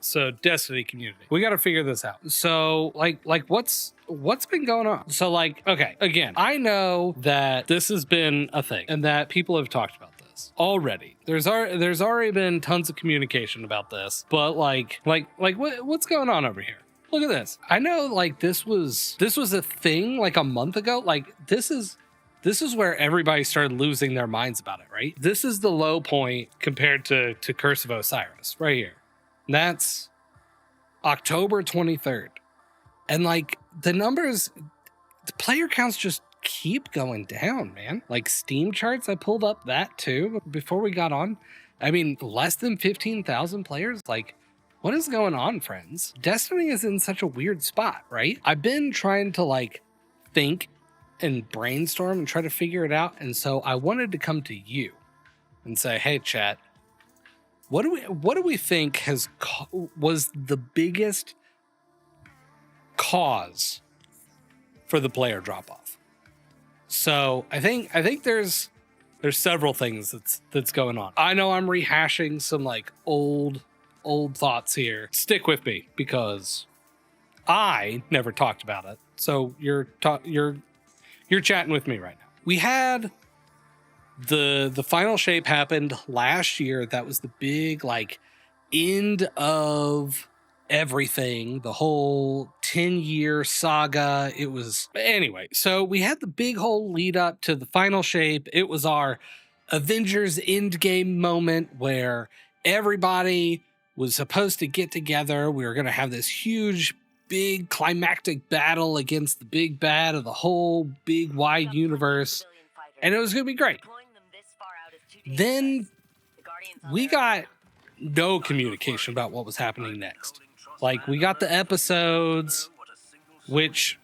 So Destiny community, we got to figure this out. So like what's been going on? So like, okay, again, I know that this has been a thing and that people have talked about this already. There's already been tons of communication about this, but like what's going on over here? Look at this. I know like this was a thing like a month ago. Like this is where everybody started losing their minds about it, right? This is the low point compared to Curse of Osiris right here. That's October 23rd. And like the numbers, the player counts just keep going down, man. Like Steam charts, I pulled up that too before we got on. I mean, less than 15,000 players. Like, what is going on, friends? Destiny is in such a weird spot, right? I've been trying to like think and brainstorm and try to figure it out. And so I wanted to come to you and say, hey, chat, what do we think was the biggest cause for the player drop off? So I think there's several things that's going on. I know I'm rehashing some like old thoughts here. Stick with me because I never talked about it. So you're chatting with me right now. We had the final shape happened last year. That was the big like end of everything, the whole 10-year saga. It was anyway. So we had the big whole lead up to the final shape. It was our Avengers Endgame moment where everybody was supposed to get together. We were going to have this huge, big climactic battle against the big bad of the whole big wide universe. And it was going to be great. Then we got no communication about what was happening next. Like, we got the episodes, which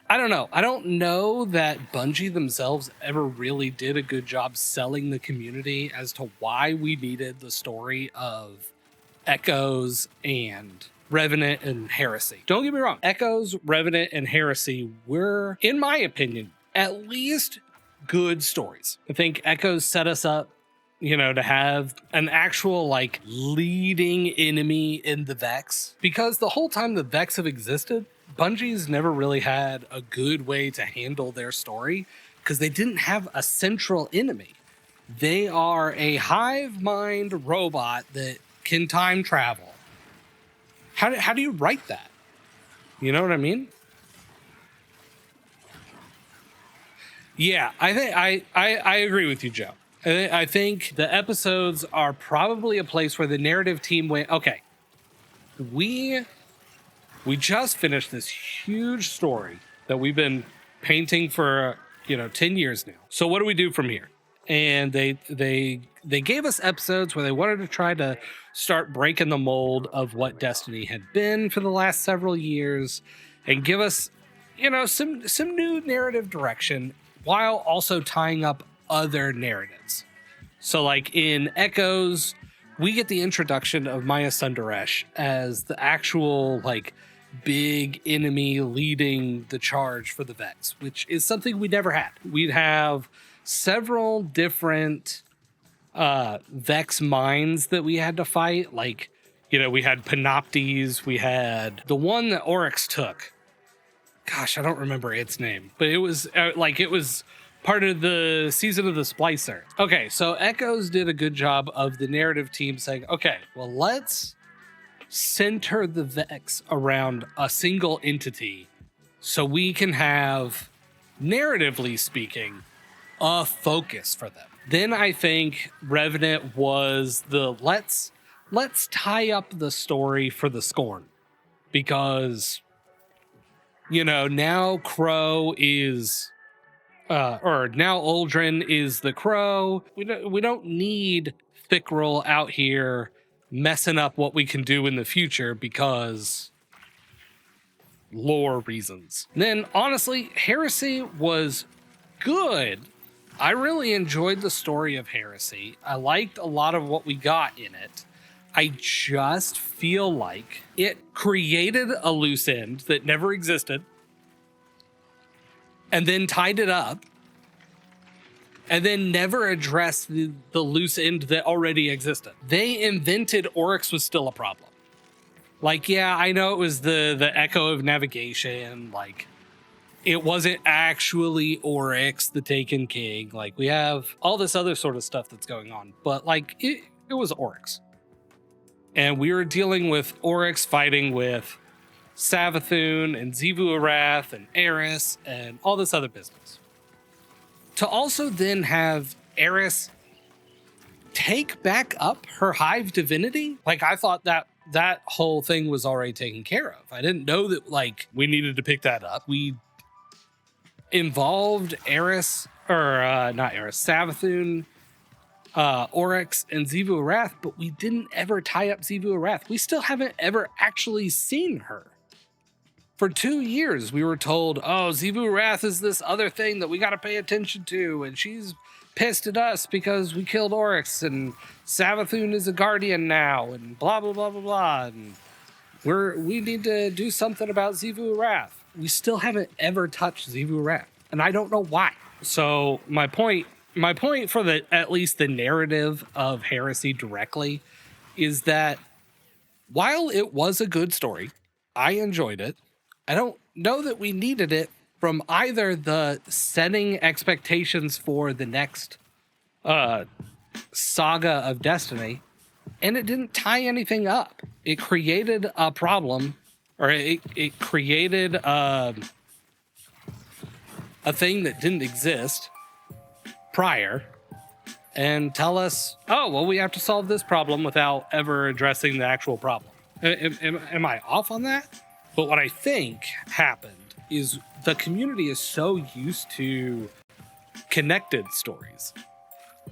I don't know. I don't know that Bungie themselves ever really did a good job selling the community as to why we needed the story of Echoes and Revenant and Heresy. Don't get me wrong. Echoes, Revenant, and Heresy were, in my opinion, at least good stories. I think Echoes set us up, to have an actual like leading enemy in the Vex, because the whole time the Vex have existed, Bungie's never really had a good way to handle their story because they didn't have a central enemy. They are a hive mind robot that can time travel. How do you write that? You know what I mean? Yeah, I think I agree with you, Joe. I think the episodes are probably a place where the narrative team went, okay, we just finished this huge story that we've been painting for 10 years now. So what do we do from here? And they gave us episodes where they wanted to try to start breaking the mold of what Destiny had been for the last several years and give us some new narrative direction while also tying up other narratives. So like in Echoes, we get the introduction of Maya Sundaresh as the actual like big enemy leading the charge for the Vex, which is something we never had. We'd have several different Vex minds that we had to fight. Like, we had Panoptes, we had the one that Oryx took. Gosh, I don't remember its name, but it was it was part of the season of the Splicer. Okay, so Echoes did a good job of the narrative team saying, okay, well, let's center the Vex around a single entity so we can have, narratively speaking, a focus for them. Then I think Revenant was the let's tie up the story for the Scorn, because now Crow is or now Uldren is the Crow. We don't need Thickrel out here messing up what we can do in the future because lore reasons. And then honestly, Heresy was good. I really enjoyed the story of Heresy. I liked a lot of what we got in it. I just feel like it created a loose end that never existed and then tied it up and then never addressed the loose end that already existed. They invented Oryx was still a problem. Like, yeah, I know it was the echo of navigation. Like, it wasn't actually Oryx, the Taken King. Like, we have all this other sort of stuff that's going on. But, like, it was Oryx. And we were dealing with Oryx fighting with Savathun and Xivu Arath and Eris and all this other business. To also then have Eris take back up her hive divinity? Like, I thought that whole thing was already taken care of. I didn't know that, like, we needed to pick that up. We involved Eris, or not Eris, Savathun, Oryx, and Xivu Arath, but we didn't ever tie up Xivu Arath. We still haven't ever actually seen her. For 2 years, we were told, oh, Xivu Arath is this other thing that we got to pay attention to, and she's pissed at us because we killed Oryx, and Savathun is a guardian now, and blah, blah, blah, blah, blah, and we need to do something about Xivu Arath. We still haven't ever touched Xivu Arath, and I don't know why. So my point for at least the narrative of Heresy directly is that while it was a good story, I enjoyed it. I don't know that we needed it from either the setting expectations for the next saga of Destiny, and it didn't tie anything up. It created a problem, or it created a thing that didn't exist prior, and tell us, oh, well, we have to solve this problem without ever addressing the actual problem. Am I off on that? But what I think happened is the community is so used to connected stories.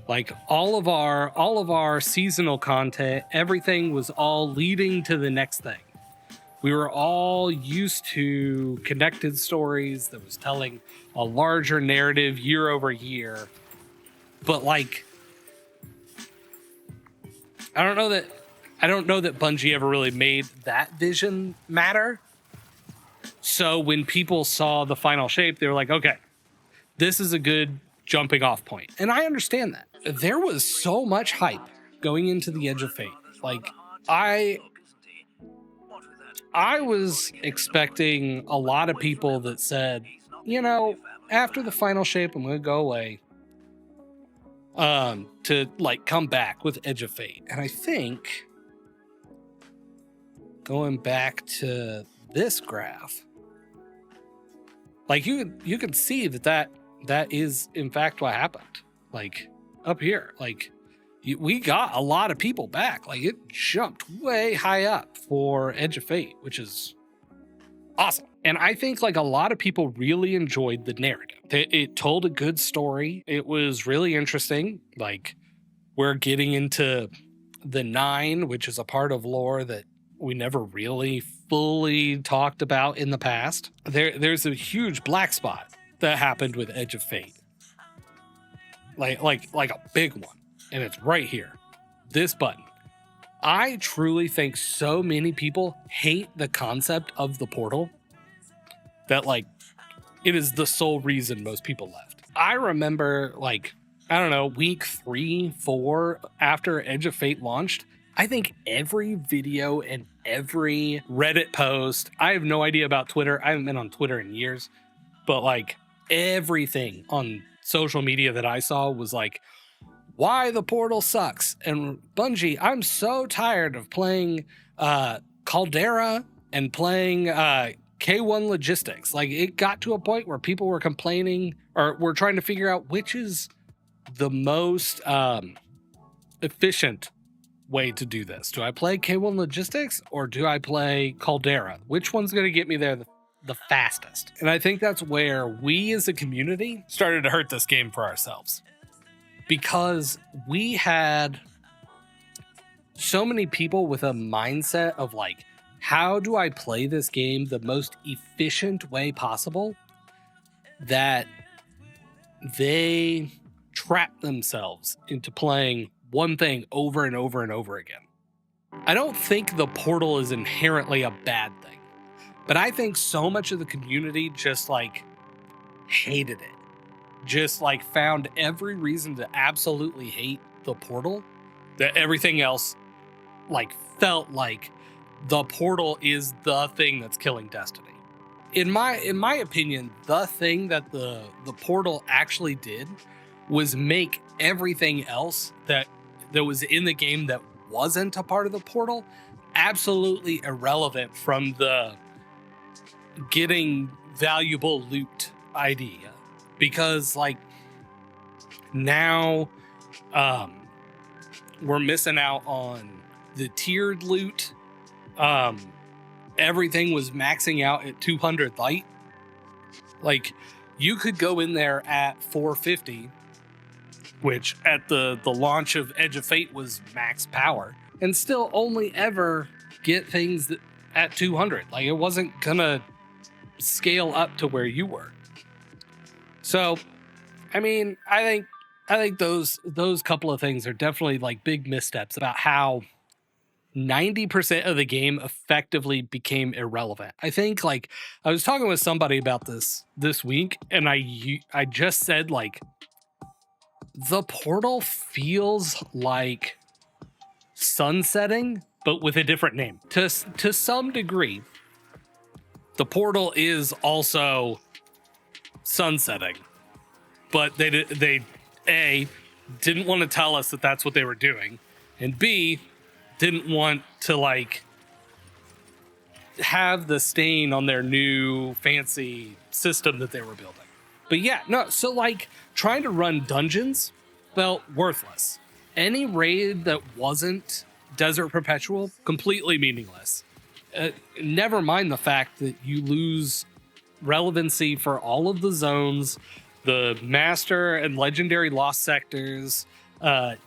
Like, all of our seasonal content, everything was all leading to the next thing. We were all used to connected stories that was telling a larger narrative year over year. But, like, I don't know that Bungie ever really made that vision matter. So when people saw the final shape, they were like, okay, this is a good jumping off point. And I understand that. There was so much hype going into the Edge of Fate. Like, I was expecting a lot of people that said, you know, after the final shape, I'm going to go away to, like, come back with Edge of Fate. And I think going back to this graph, like, you could see that is in fact what happened. Like, up here, like, we got a lot of people back. Like, it jumped way high up for Edge of Fate, which is awesome. And I think, like, a lot of people really enjoyed the narrative. It told a good story. It was really interesting. Like, we're getting into the 9, which is a part of lore that we never really fully talked about in the past. There's a huge black spot that happened with Edge of Fate. Like a big one. And it's right here. This button. I truly think so many people hate the concept of the portal that, like, it is the sole reason most people left. I remember, like, I don't know, week 3, 4 after Edge of Fate launched, I think every video and every Reddit post, I have no idea about Twitter. I haven't been on Twitter in years, but, like, everything on social media that I saw was like, why the portal sucks. And Bungie, I'm so tired of playing Caldera and playing K1 Logistics. Like, it got to a point where people were complaining, or were trying to figure out which is the most efficient way to do this. Do I play K1 Logistics or do I play Caldera? Which one's going to get me there the fastest? And I think that's where we as a community started to hurt this game for ourselves, because we had so many people with a mindset of, like, how do I play this game the most efficient way possible, that they trap themselves into playing one thing over and over and over again. I don't think the portal is inherently a bad thing, but I think so much of the community just, like, hated it. Just, like, found every reason to absolutely hate the portal, that everything else, like, felt like the portal is the thing that's killing Destiny. In my opinion, the thing that the portal actually did was make everything else that was in the game that wasn't a part of the portal absolutely irrelevant from the getting valuable loot idea. Because like now we're missing out on the tiered loot. Everything was maxing out at 200 light. Like you could go in there at 450, which at the launch of Edge of Fate was max power, and still only ever get things at 200. Like it wasn't gonna scale up to where you were. So, I mean, I think those couple of things are definitely like big missteps about how 90% of the game effectively became irrelevant. I think like I was talking with somebody about this week, and I just said like the portal feels like sunsetting, but with a different name. To some degree, the portal is also sunsetting, but they A, didn't want to tell us that that's what they were doing, and B, didn't want to like have the stain on their new fancy system that they were building. But yeah, no, so like trying to run dungeons felt worthless. Any raid that wasn't Desert Perpetual, completely meaningless. Never mind the fact that you lose relevancy for all of the zones, the master and legendary lost sectors. The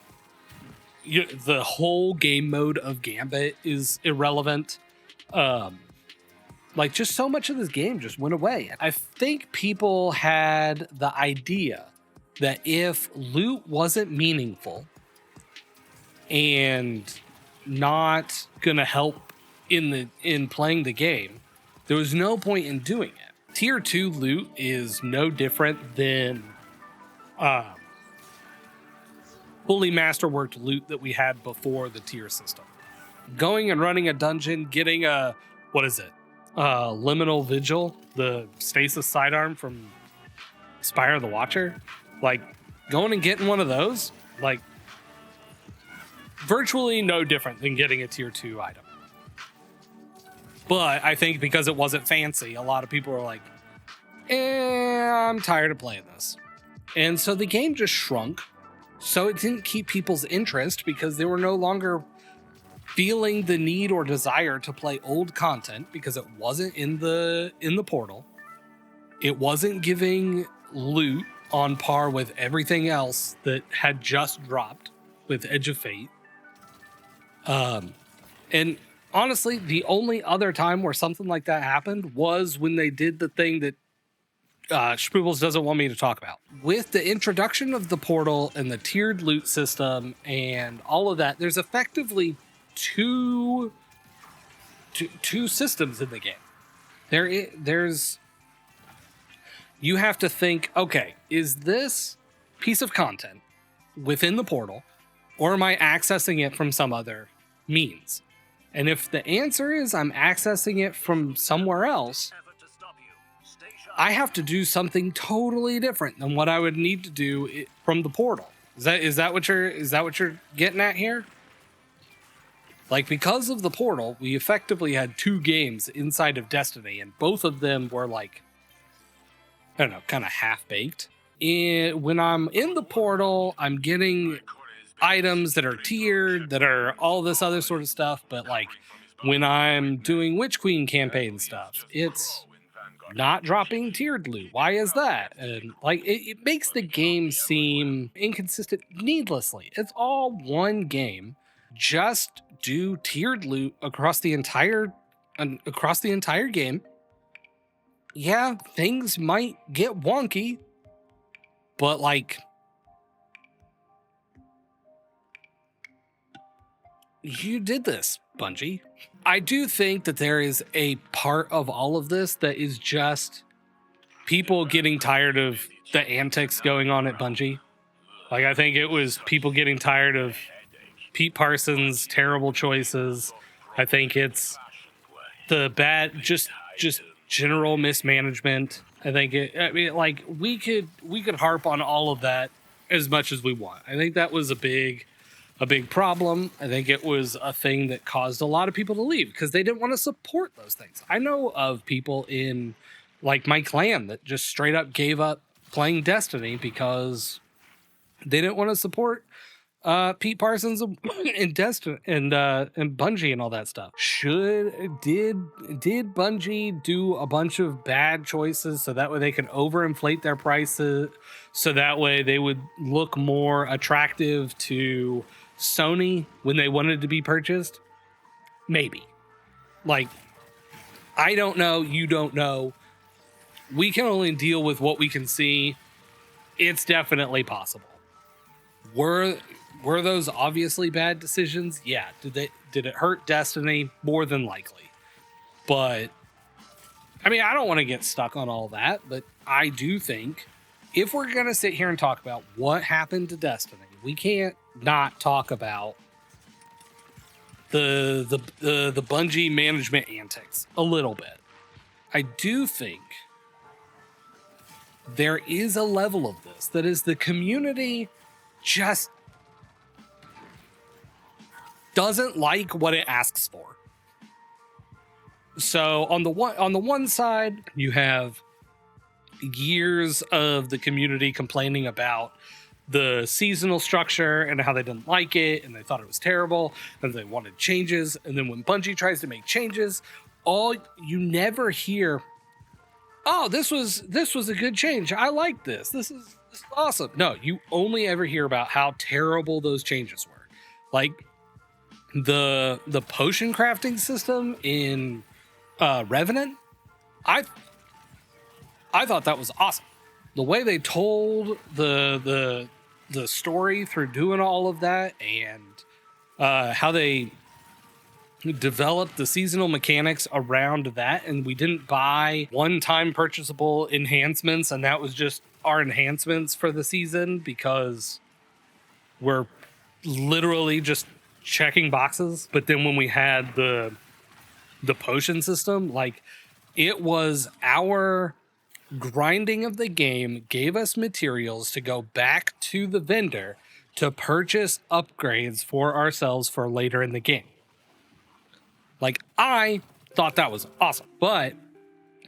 whole game mode of Gambit is irrelevant. Like just so much of this game just went away. I think people had the idea that if loot wasn't meaningful and not gonna help in playing the game, there was no point in doing it. Tier 2 loot is no different than fully masterworked loot that we had before the tier system. Going and running a dungeon, getting a, what is it? Liminal Vigil, the stasis sidearm from Spire of the Watcher. Like going and getting one of those, like virtually no different than getting a tier 2 item. But I think because it wasn't fancy, a lot of people were like, I'm tired of playing this. And so the game just shrunk. So it didn't keep people's interest because they were no longer feeling the need or desire to play old content because it wasn't in the portal. It wasn't giving loot on par with everything else that had just dropped with Edge of Fate. And honestly, the only other time where something like that happened was when they did the thing that Spoobles doesn't want me to talk about. With the introduction of the portal and the tiered loot system and all of that, there's effectively two systems in the game. There's you have to think, okay, is this piece of content within the portal, or am I accessing it from some other means? And if the answer is I'm accessing it from somewhere else, I have to do something totally different than what I would need to do from the portal. Is that what you're getting at here? Like, because of the portal, we effectively had 2 games inside of Destiny, and both of them were like, I don't know, kind of half-baked. When I'm in the portal, I'm getting items that are tiered, that are all this other sort of stuff, but like when I'm doing Witch Queen campaign stuff, it's not dropping tiered loot. Why is that? And like it makes the game seem inconsistent needlessly. It's all one game. Just do tiered loot across the entire game. Yeah, things might get wonky, but like you did this, Bungie. I do think that there is a part of all of this that is just people getting tired of the antics going on at Bungie. Like, I think it was people getting tired of Pete Parsons' terrible choices I think it's the bad, just general mismanagement. I mean, like we could harp on all of that as much as we want. I think that was a big problem. I think it was a thing that caused a lot of people to leave because they didn't want to support those things. I know of people in like my clan that just straight up gave up playing Destiny because they didn't want to support Pete Parsons and Destiny and Bungie and all that stuff. Did Bungie do a bunch of bad choices so that way they could overinflate their prices so that way they would look more attractive to Sony when they wanted to be purchased? Maybe. Like, I don't know, you don't know. We can only deal with what we can see. It's definitely possible. Were those obviously bad decisions? Yeah. Did it hurt Destiny? More than likely. But I mean, I don't want to get stuck on all that, but I do think if we're going to sit here and talk about what happened to Destiny, we can't not talk about the Bungie management antics a little bit. I do think there is a level of this that is the community just doesn't like what it asks for. So on the one side, you have years of the community complaining about the seasonal structure and how they didn't like it and they thought it was terrible and they wanted changes. And then when Bungie tries to make changes, you never hear, oh, this was a good change. I like this. This is awesome. No, you only ever hear about how terrible those changes were. Like the potion crafting system in Revenant, I thought that was awesome. The way they told the story through doing all of that and how they developed the seasonal mechanics around that, and we didn't buy one-time purchasable enhancements, and that was just our enhancements for the season because we're literally just checking boxes. But then when we had the potion system, like, it was our grinding of the game gave us materials to go back to the vendor to purchase upgrades for ourselves for later in the game. Like, I thought that was awesome, but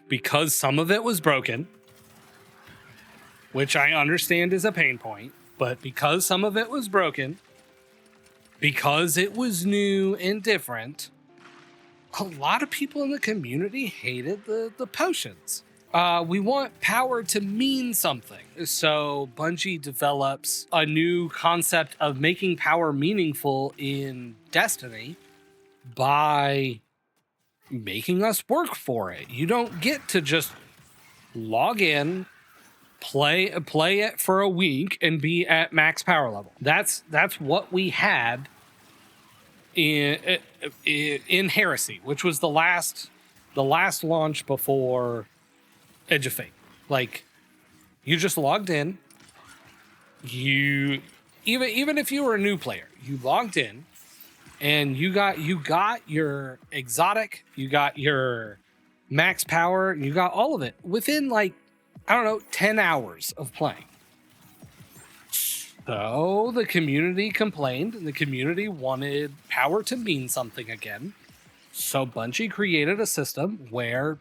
because some of it was broken, which I understand is a pain point, but because some of it was broken, because it was new and different, a lot of people in the community hated the potions. We want power to mean something. So Bungie develops a new concept of making power meaningful in Destiny by making us work for it. You don't get to just log in, play it for a week, and be at max power level. That's what we had in Heresy, which was the last launch before Edge of Fate. Like, you just logged in. You even if you were a new player, you logged in and you got your exotic, you got your max power, you got all of it within, like, I don't know, 10 hours of playing. So the community complained, and the community wanted power to mean something again. So Bungie created a system where,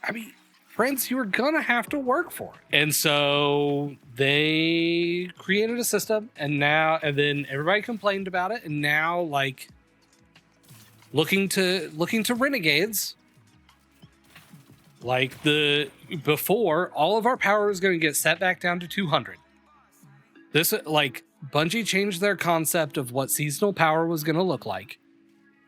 I mean, friends, you were gonna have to work for it. And so they created a system, and then everybody complained about it, and now, like, looking to Renegades, like, before, all of our power was gonna get set back down to 200. This, like, Bungie changed their concept of what seasonal power was gonna look like.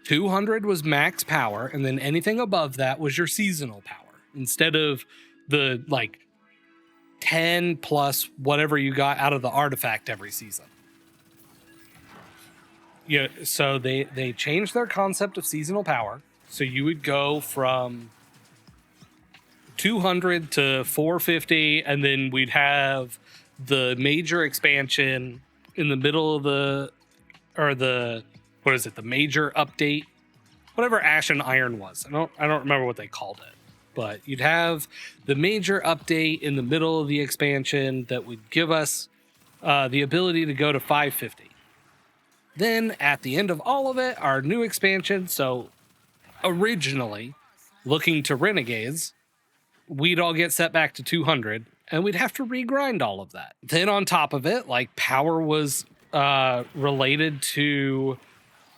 200 was max power, and then anything above that was your seasonal power. Instead of the, like, 10 plus whatever you got out of the artifact every season. Yeah, so they changed their concept of seasonal power. So you would go from 200 to 450, and then we'd have the major expansion in the middle of the major update whatever Ash and Iron was. I don't remember what they called it, but you'd have the major update in the middle of the expansion that would give us the ability to go to 550. Then at the end of all of it, our new expansion. So originally looking to Renegades, we'd all get set back to 200 and we'd have to regrind all of that. Then on top of it, like power was related to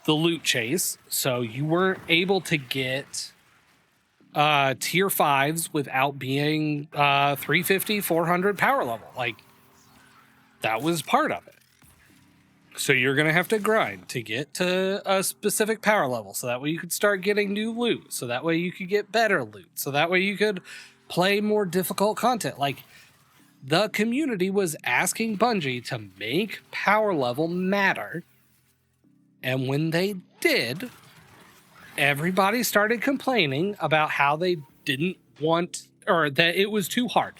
the loot chase. So you weren't able to get tier 5s without being 350, 400 power level. Like that was part of it. So you're going to have to grind to get to a specific power level. So that way you could start getting new loot. So that way you could get better loot. So that way you could play more difficult content. Like the community was asking Bungie to make power level matter. And when they did, everybody started complaining about how they didn't want, or that it was too hard.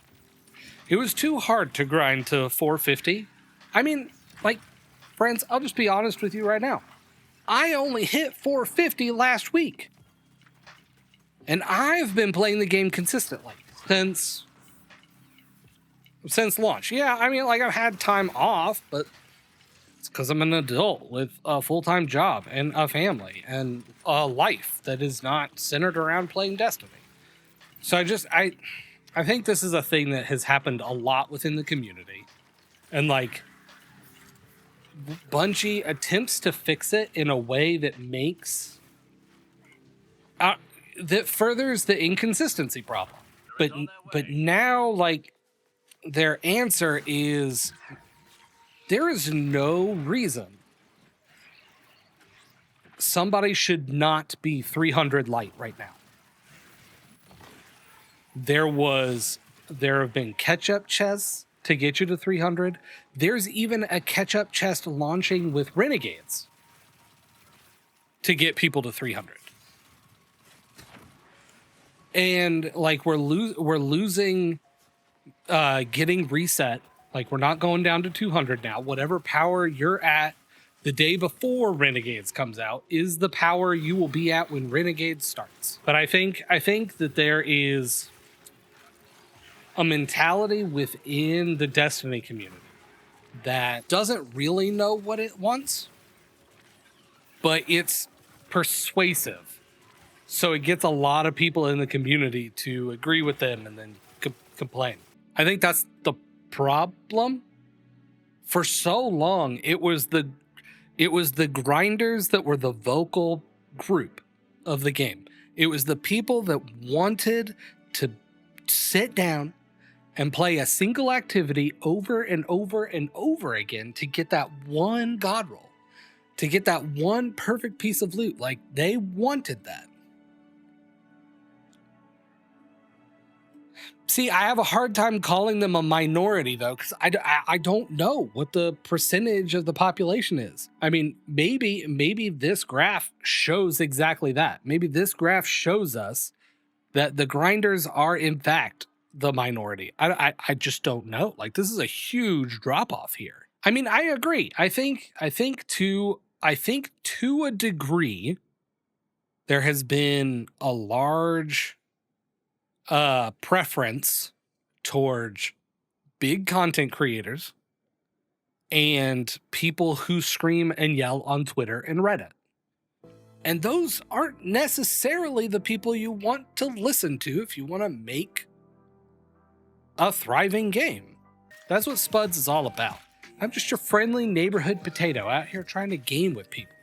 It was too hard to grind to 450. I mean, like, friends, I'll just be honest with you right now. I only hit 450 last week. And I've been playing the game consistently since launch. Yeah, I mean, like, I've had time off, but it's because I'm an adult with a full-time job and a family and a life that is not centered around playing Destiny. So I think this is a thing that has happened a lot within the community. And, like, Bungie attempts to fix it in a way that makes that furthers the inconsistency problem. But now, like, their answer is there is no reason somebody should not be 300 light right now. There have been catch-up chests to get you to 300. There's even a catch-up chest launching with Renegades to get people to 300. And like we're losing getting reset. Like we're not going down to 200 now. Whatever power you're at the day before Renegades comes out is the power you will be at when Renegades starts. But I think that there is a mentality within the Destiny community that doesn't really know what it wants, but it's persuasive. So it gets a lot of people in the community to agree with them and then complain. I think that's the problem. For so long, it was the grinders that were the vocal group of the game. It was the people that wanted to sit down and play a single activity over and over and over again to get that one god roll, to get that one perfect piece of loot. Like, they wanted that. See, I have a hard time calling them a minority, though, because I don't know what the percentage of the population is. I mean, maybe this graph shows exactly that. Maybe this graph shows us that the grinders are, in fact, the minority. I just don't know. Like, this is a huge drop off here. I mean, I agree. I think to a degree, there has been a large preference towards big content creators and people who scream and yell on Twitter and Reddit. And those aren't necessarily the people you want to listen to if you want to make a thriving game. That's what Spuds is all about. I'm just your friendly neighborhood potato out here trying to game with people.